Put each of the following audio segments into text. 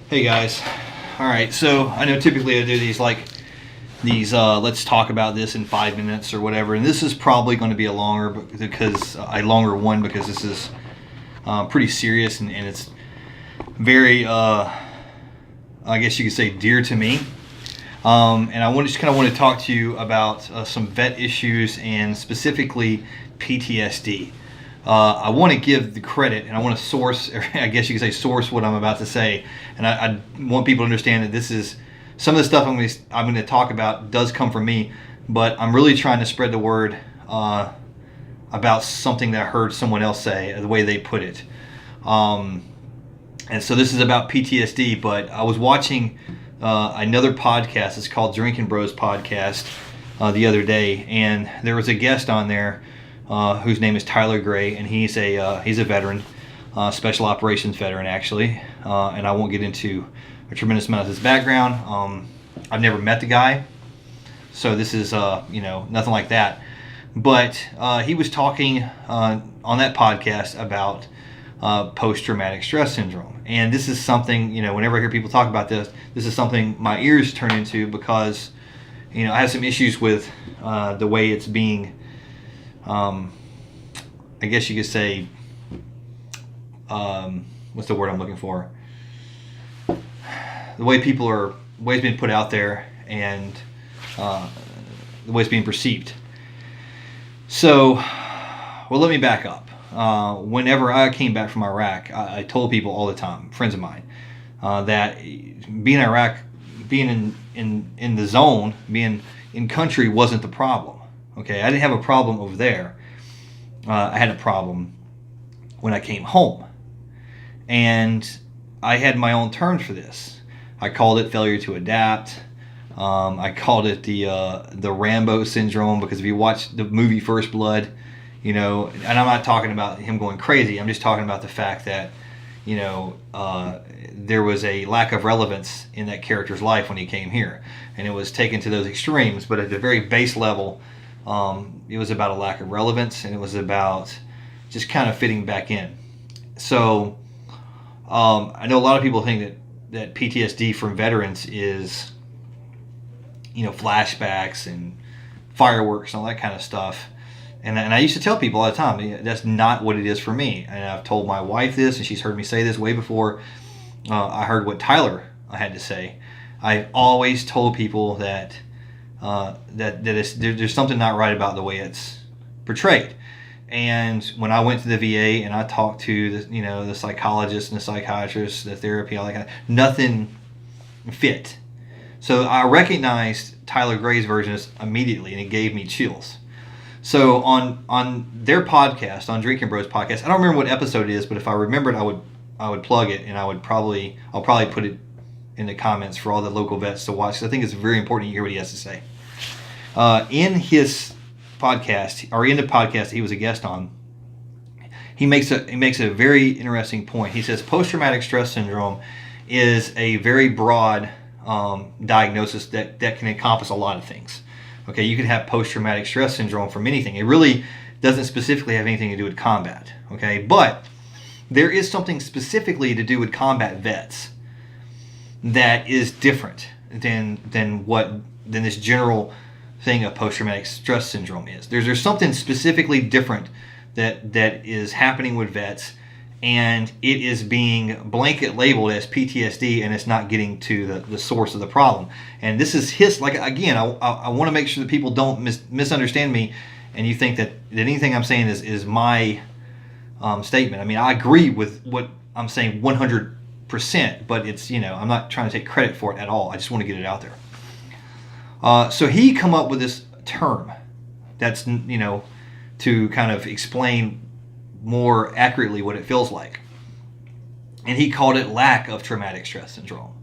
Hey guys. All right, so I know typically I do these let's talk about this in 5 minutes or whatever, and this is probably going to be a longer one because this is pretty serious and it's very I guess you could say dear to me. And I just kind of want to talk to you about some vet issues and specifically PTSD. I want to give the credit, and I want to source, I guess you could say source what I'm about to say. And I want people to understand that this is, some of the stuff I'm going to talk about does come from me, but I'm really trying to spread the word about something that I heard someone else say, the way they put it. And so this is about PTSD, but I was watching another podcast. It's called Drinking Bros Podcast the other day, and there was a guest on there whose name is Tyler Gray, and he's a veteran, special operations veteran actually, and I won't get into a tremendous amount of his background. I've never met the guy, so this is nothing like that. But he was talking on that podcast about post-traumatic stress syndrome, and this is something, whenever I hear people talk about this is something my ears turn into, because I have some issues with the way it's being, I guess you could say, what's the word I'm looking for? The way it's being put out there, and the way it's being perceived. So, well, let me back up. Whenever I came back from Iraq, I told people all the time, friends of mine, that being in Iraq, being in the zone, being in country wasn't the problem. Okay, I didn't have a problem over there. I had a problem when I came home, and I had my own terms for this. I called it failure to adapt. I called it the Rambo syndrome, because if you watch the movie First Blood, and I'm not talking about him going crazy. I'm just talking about the fact that there was a lack of relevance in that character's life when he came here, and it was taken to those extremes. But at the very base level, it was about a lack of relevance, and it was about just kind of fitting back in. So I know a lot of people think that PTSD from veterans is flashbacks and fireworks and all that kind of stuff. And I used to tell people all the time, that's not what it is for me. And I've told my wife this, and she's heard me say this way before I heard what Tyler had to say. I've always told people that there's something not right about the way it's portrayed. And when I went to the VA and I talked to the psychologist and the psychiatrist, the therapy, all that kind of, nothing fit. So I recognized Tyler Gray's version immediately, and it gave me chills. So on their podcast, on Drinking Bros podcast, I don't remember what episode it is, but if I remembered, I would plug it, and I'll probably put it in the comments for all the local vets to watch, because I think it's very important to hear what he has to say. In his podcast, or in the podcast he was a guest on, he makes a very interesting point. He says post-traumatic stress syndrome is a very broad diagnosis that can encompass a lot of things. Okay, you can have post-traumatic stress syndrome from anything. It really doesn't specifically have anything to do with combat. Okay, but there is something specifically to do with combat vets that is different than this general thing of post-traumatic stress syndrome is. There's something specifically different that is happening with vets, and it is being blanket labeled as PTSD, and it's not getting to the source of the problem. And this is I want to make sure that people don't misunderstand me, and you think that anything I'm saying is my statement. I mean, I agree with what I'm saying 100%, but it's, I'm not trying to take credit for it at all. I just want to get it out there. So he come up with this term that's, to kind of explain more accurately what it feels like. And he called it lack of traumatic stress syndrome.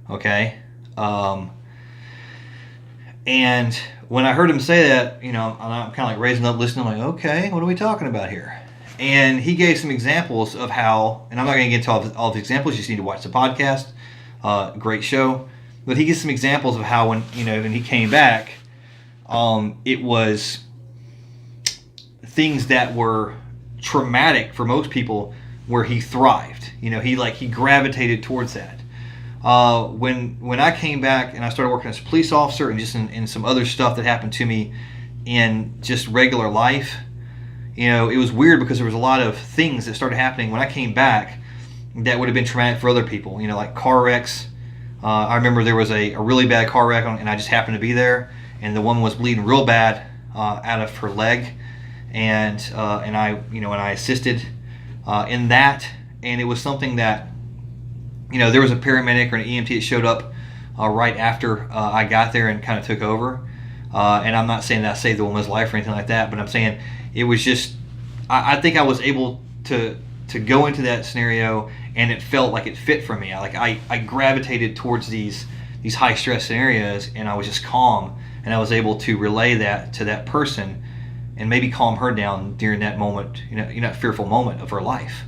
Okay? And when I heard him say that, I'm kind of like raising up, listening, like, okay, what are we talking about here? And he gave some examples of how, and I'm not going to get into all the examples, you just need to watch the podcast. Great show. But he gives some examples of how when he came back, it was things that were traumatic for most people where he thrived. He gravitated towards that. When I came back and I started working as a police officer and just in some other stuff that happened to me in just regular life, it was weird because there was a lot of things that started happening when I came back that would have been traumatic for other people, like car wrecks. I remember there was a really bad car wreck and I just happened to be there, and the woman was bleeding real bad out of her leg, and I assisted in that, and it was something that there was a paramedic or an EMT that showed up right after I got there and kind of took over, and I'm not saying that I saved the woman's life or anything like that, but I'm saying it was just I think I was able to go into that scenario and it felt like it fit for me. I gravitated towards these high stress scenarios, and I was just calm, and I was able to relay that to that person and maybe calm her down during that moment, that fearful moment of her life.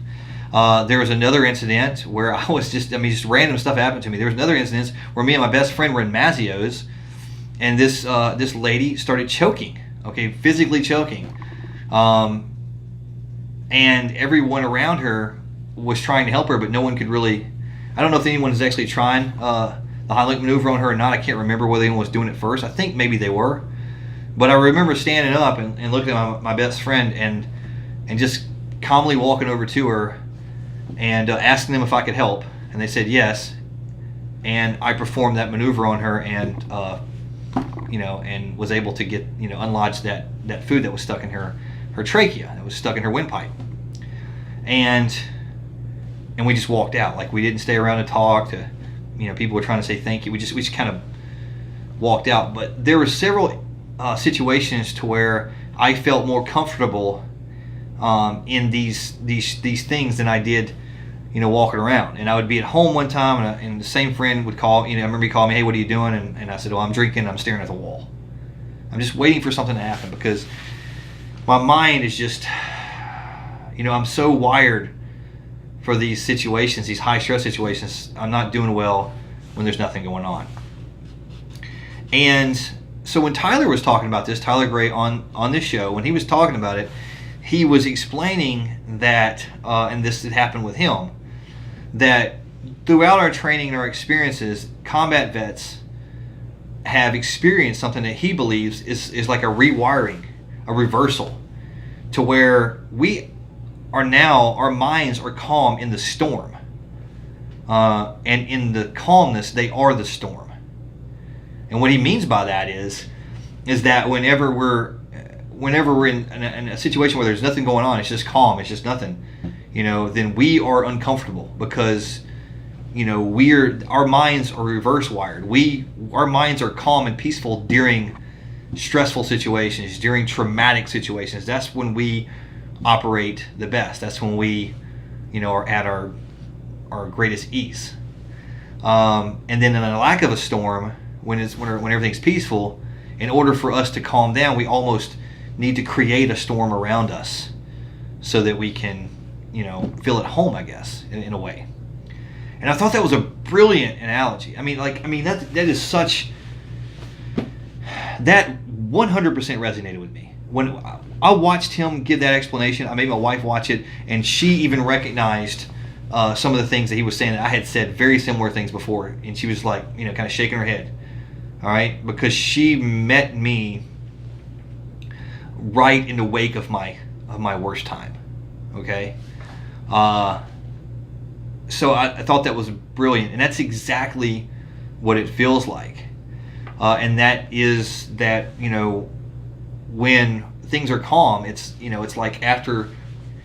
There was another incident where I was just random stuff happened to me. There was another incident where me and my best friend were in Mazio's, and this lady started choking, physically choking. And everyone around her was trying to help her, but no one could really. I don't know if anyone was actually trying the Heimlich maneuver on her or not. I can't remember whether anyone was doing it first. I think maybe they were. But I remember standing up and looking at my best friend and just calmly walking over to her and asking them if I could help. And they said yes. And I performed that maneuver on her and, and was able to get, unlodge that food that was stuck in her trachea, that was stuck in her windpipe. And we just walked out. We didn't stay around and talk to, people were trying to say thank you. We just kind of walked out. But there were several situations to where I felt more comfortable in these things than I did, walking around. And I would be at home one time, and the same friend would call. I remember he called me, "Hey, what are you doing?" And I said, "Well, I'm drinking. I'm staring at the wall. I'm just waiting for something to happen because my mind is just, I'm so wired for these situations, these high stress situations. I'm not doing well when there's nothing going on." And so when Tyler was talking about this, Tyler Gray on this show, when he was talking about it, he was explaining that, and this had happened with him, that throughout our training and our experiences, combat vets have experienced something that he believes is like a rewiring, a reversal, to where we are now, our minds are calm in the storm. And in the calmness, they are the storm. And what he means by that is that whenever we're in a situation where there's nothing going on, it's just calm, it's just nothing, then we are uncomfortable because, our minds are reverse wired. Our minds are calm and peaceful during stressful situations, during traumatic situations. That's when we operate the best. That's when we, are at our greatest ease. And then in a lack of a storm, when everything's peaceful, in order for us to calm down, we almost need to create a storm around us so that we can, feel at home, I guess, in a way. And I thought that was a brilliant analogy. That is such. That 100% resonated with me. When I watched him give that explanation, I made my wife watch it, and she even recognized some of the things that he was saying that I had said very similar things before, and she was like, kind of shaking her head. All right, because she met me right in the wake of my worst time. Okay, so I thought that was brilliant, and that's exactly what it feels like. And that is that, when things are calm, it's like after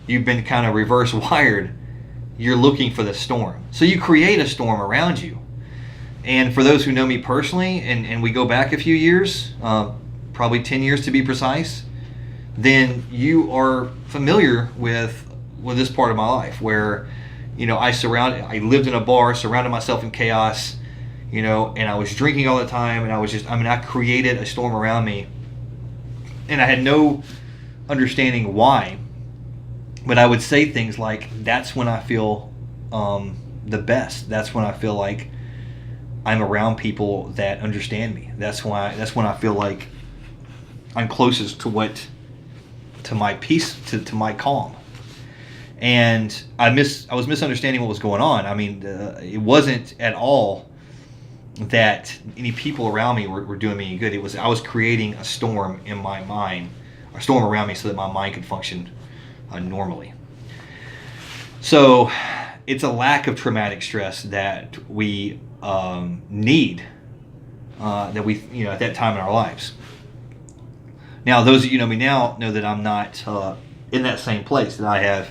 you've been kind of reverse wired, you're looking for the storm. So you create a storm around you. And for those who know me personally, and we go back a few years, probably 10 years to be precise, then you are familiar with this part of my life where, I lived in a bar, surrounded myself in chaos, and I was drinking all the time, and I created a storm around me, and I had no understanding why, but I would say things like, that's when I feel the best. That's when I feel like I'm around people that understand me. That's when I feel like I'm closest to my peace, to my calm. And I was misunderstanding what was going on. I mean, it wasn't at all that any people around me were doing me any good. It was I was creating a storm in my mind, a storm around me, so that my mind could function normally. So it's a lack of traumatic stress that we need, that we, at that time in our lives. Now, those of you who know me now know that I'm not in that same place, that I have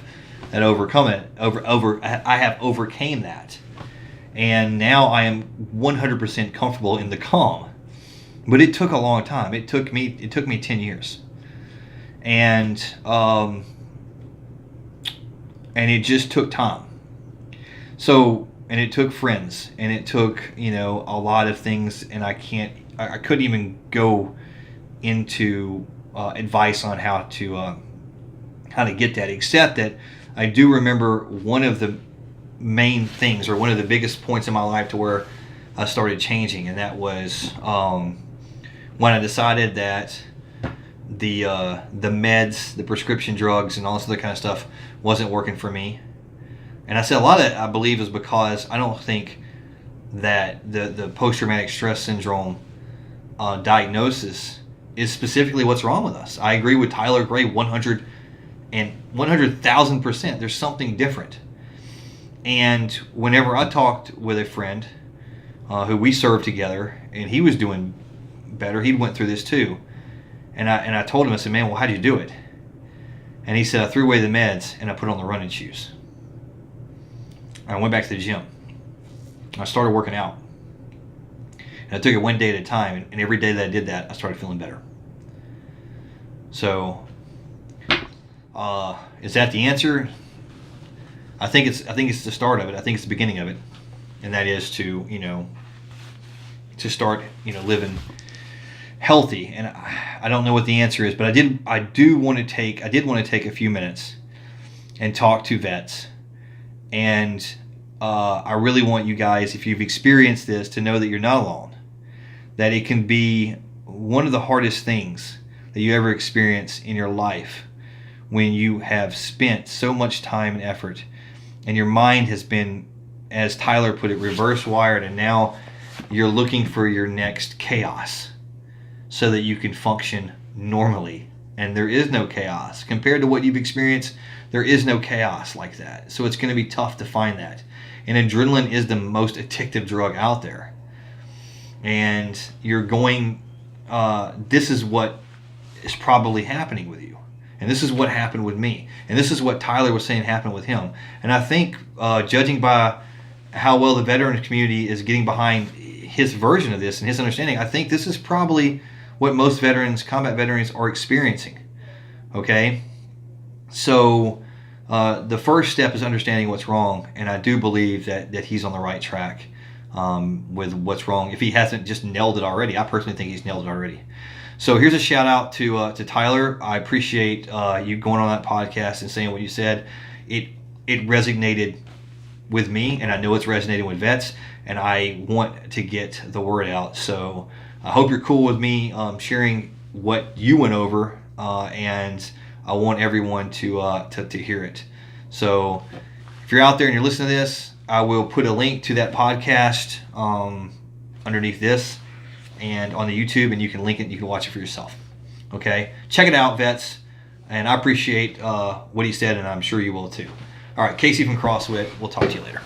overcome it. I have overcame that. And now I am 100% comfortable in the calm. But it took a long time. It took me 10 years. And it just took time. So, and it took friends, and it took, a lot of things, and I couldn't even go into advice on how to get that, except that I do remember one of the main things, or one of the biggest points in my life to where I started changing, and that was when I decided that the meds, the prescription drugs, and all this other kind of stuff wasn't working for me. And I said a lot of it, I believe, is because I don't think that the post-traumatic stress syndrome diagnosis is specifically what's wrong with us. I agree with Tyler Gray 100,000%. There's something different. And whenever I talked with a friend who we served together, and he was doing better, he went through this too. And I told him, I said, man, well, how do you do it? And he said, I threw away the meds and I put on the running shoes. I went back to the gym. I started working out. And I took it one day at a time, and every day that I did that, I started feeling better. So, is that the answer? I think it's the start of it. I think it's the beginning of it, and that is to start living healthy. And I don't know what the answer is, but I did want to take a few minutes and talk to vets. And I really want you guys, if you've experienced this, to know that you're not alone. That it can be one of the hardest things that you ever experience in your life, when you have spent so much time and effort, and your mind has been, as Tyler put it, reverse wired, and now you're looking for your next chaos so that you can function normally. And there is no chaos. Compared to what you've experienced, there is no chaos like that. So it's going to be tough to find that. And adrenaline is the most addictive drug out there. And you're going, this is what is probably happening with you. And this is what happened with me. And this is what Tyler was saying happened with him. And I think, judging by how well the veterans community is getting behind his version of this and his understanding, I think this is probably what most veterans, combat veterans, are experiencing. Okay? So the first step is understanding what's wrong, and I do believe that he's on the right track with what's wrong. If he hasn't just nailed it already, I personally think he's nailed it already. So here's a shout out to Tyler. I appreciate you going on that podcast and saying what you said. It resonated with me, and I know it's resonating with vets, and I want to get the word out. So I hope you're cool with me sharing what you went over, and I want everyone to hear it. So if you're out there and you're listening to this, I will put a link to that podcast underneath this and on the YouTube, and you can link it and you can watch it for yourself. Okay? Check it out, vets. And I appreciate what he said, and I'm sure you will too. All right, Casey from CrossWit. We'll talk to you later.